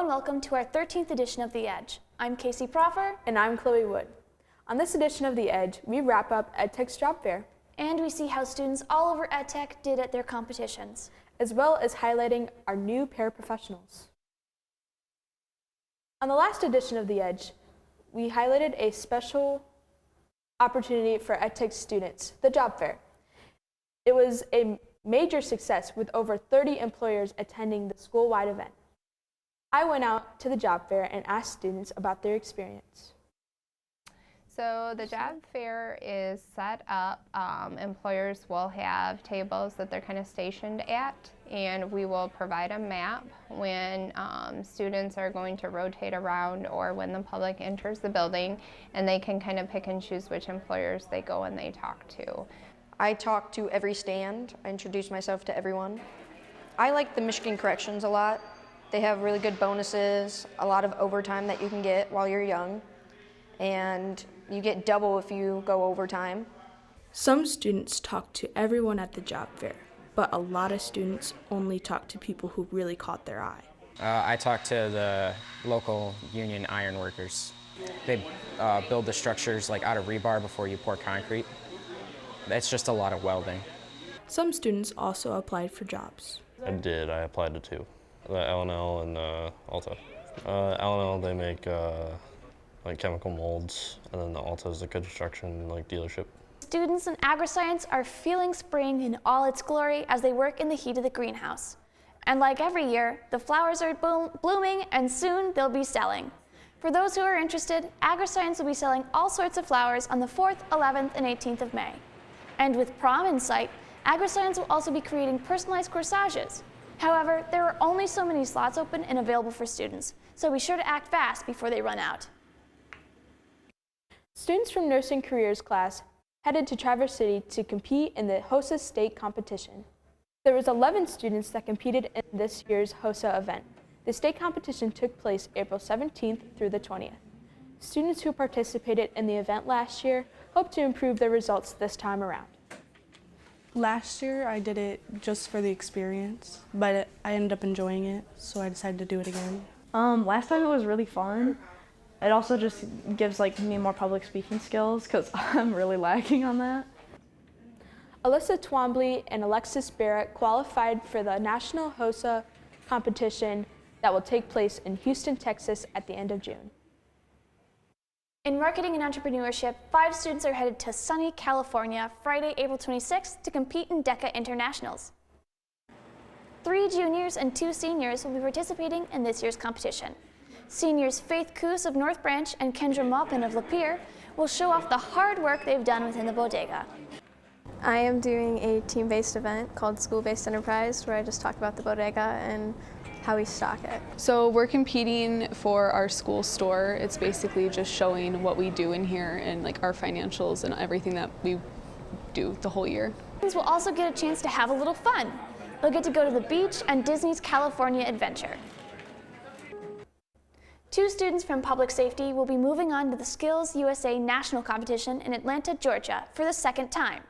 welcome to our 13th edition of The Edge. I'm Casey Proffer. And I'm Chloe Wood. On this edition of The Edge, we wrap up EdTech's job fair. And we see how students all over EdTech did at their competitions. As well as highlighting our new paraprofessionals. On the last edition of The Edge, we highlighted a special opportunity for EdTech students, the job fair. It was a major success with over 30 employers attending the school-wide event. I went out to the job fair and asked students about their experience. So the job fair is set up. Employers will have tables that they're kind of stationed at, and we will provide a map when students are going to rotate around or when the public enters the building, and they can kind of pick and choose which employers they go and they talk to. I talk to every stand. I introduce myself to everyone. I like the Michigan Corrections a lot. They have really good bonuses, a lot of overtime that you can get while you're young, and you get double if you go overtime. Some students talk to everyone at the job fair, but a lot of students only talk to people who really caught their eye. I talk to the local union iron workers. They build the structures like out of rebar before you pour concrete. It's just a lot of welding. Some students also applied for jobs. I did. I applied to two, the L&L and Alta. L&L, they make like chemical molds, and then the Alta is the construction dealership. Students in agri-science are feeling spring in all its glory as they work in the heat of the greenhouse. And like every year, the flowers are blooming and soon they'll be selling. For those who are interested, agri-science will be selling all sorts of flowers on the 4th, 11th, and 18th of May. And with prom in sight, agri-science will also be creating personalized corsages. However, there are only so many slots open and available for students, so be sure to act fast before they run out. Students from Nursing Careers class headed to Traverse City to compete in the HOSA state competition. There was 11 students that competed in this year's HOSA event. The state competition took place April 17th through the 20th. Students who participated in the event last year hope to improve their results this time around. Last year I did it just for the experience, but I ended up enjoying it, so I decided to do it again. Last time it was really fun. It also just gives me more public speaking skills because I'm really lacking on that. Alyssa Twombly and Alexis Barrett qualified for the National HOSA competition that will take place in Houston, Texas at the end of June. In marketing and entrepreneurship, 5 students are headed to sunny California Friday, April 26th to compete in DECA Internationals. 3 juniors and 2 seniors will be participating in this year's competition. Seniors Faith Coos of North Branch and Kendra Maupin of Lapeer will show off the hard work they've done within the bodega. I am doing a team-based event called School-Based Enterprise, where I just talk about the bodega and how we stock it. So we're competing for our school store. It's basically just showing what we do in here and our financials and everything that we do the whole year. Students will also get a chance to have a little fun. They'll get to go to the beach and Disney's California Adventure. 2 students from Public Safety will be moving on to the Skills USA National Competition in Atlanta, Georgia for the 2nd time.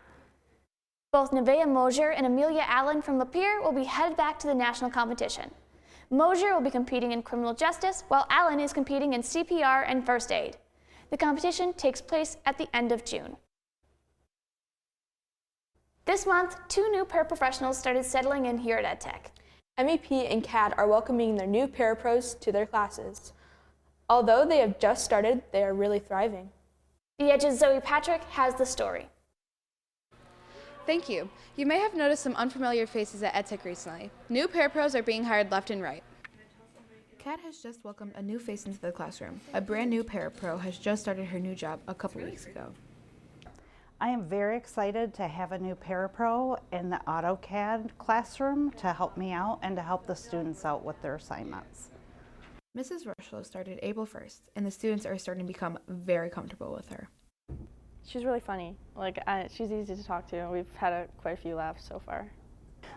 Both Nevaeh Mosier and Amelia Allen from Lapeer will be headed back to the national competition. Mosier will be competing in criminal justice, while Allen is competing in CPR and first aid. The competition takes place at the end of June. This month, 2 new paraprofessionals started settling in here at EdTech. MEP and CAD are welcoming their new parapros to their classes. Although they have just started, they are really thriving. The Edge's Zoe Patrick has the story. Thank you. You may have noticed some unfamiliar faces at EdTech recently. New parapros are being hired left and right. CAD has just welcomed a new face into the classroom. A brand new parapro has just started her new job a couple weeks ago. I am very excited to have a new parapro in the AutoCAD classroom to help me out and to help the students out with their assignments. Mrs. Rushlow started April 1st, and the students are starting to become very comfortable with her. She's really funny. She's easy to talk to. We've had quite a few laughs so far.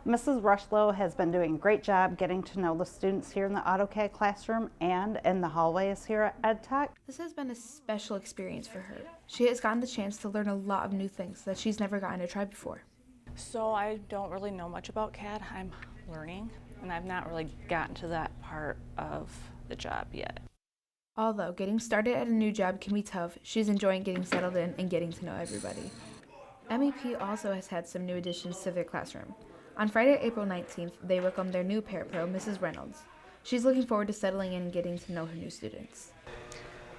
Mrs. Rushlow has been doing a great job getting to know the students here in the AutoCAD classroom and in the hallways here at EdTech. This has been a special experience for her. She has gotten the chance to learn a lot of new things that she's never gotten to try before. So I don't really know much about CAD. I'm learning, and I've not really gotten to that part of the job yet. Although getting started at a new job can be tough, she's enjoying getting settled in and getting to know everybody. MEP also has had some new additions to their classroom. On Friday, April 19th, they welcomed their new parapro, Mrs. Reynolds. She's looking forward to settling in and getting to know her new students.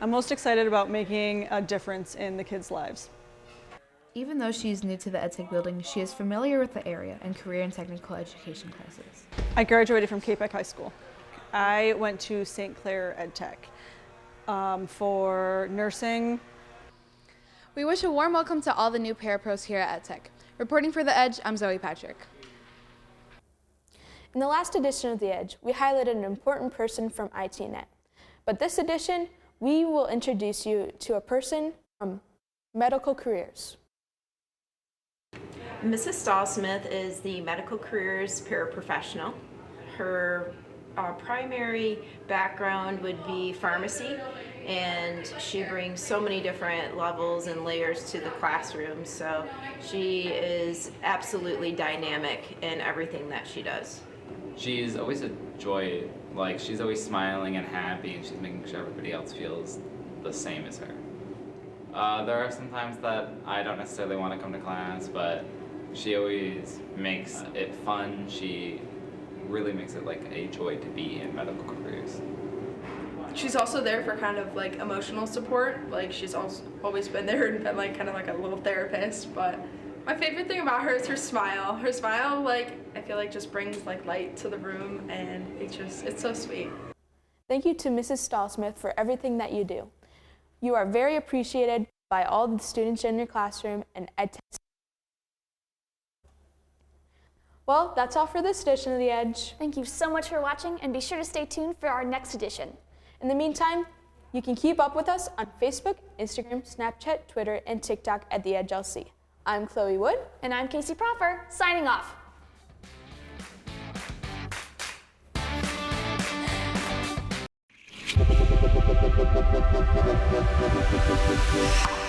I'm most excited about making a difference in the kids' lives. Even though she is new to the EdTech building, she is familiar with the area and career and technical education classes. I graduated from Cape High School. I went to St. Clair EdTech for nursing. We wish a warm welcome to all the new parapros here at EdTech. Reporting for The Edge, I'm Zoe Patrick. In the last edition of The Edge, we highlighted an important person from ITNet. But this edition, we will introduce you to a person from medical careers. Mrs. Stallsmith is the medical careers paraprofessional. Her primary background would be pharmacy, and she brings so many different levels and layers to the classroom, so she is absolutely dynamic in everything that she does. She's always a joy, like she's always smiling and happy, and she's making sure everybody else feels the same as her. There are some times that I don't necessarily want to come to class, but she always makes it fun. She really makes it like a joy to be in medical careers. She's also there for kind of like emotional support. Like she's also always been there and been like kind of like a little therapist. But my favorite thing about her is her smile. Her smile, like I feel like just brings like light to the room, and it's so sweet. Thank you to Mrs. Stallsmith for everything that you do. You are very appreciated by all the students in your classroom and EdTech. Well, that's all for this edition of The Edge. Thank you so much for watching, and be sure to stay tuned for our next edition. In the meantime, you can keep up with us on Facebook, Instagram, Snapchat, Twitter, and TikTok at The Edge LC. I'm Chloe Wood. And I'm Casey Proffer, signing off. Thank you.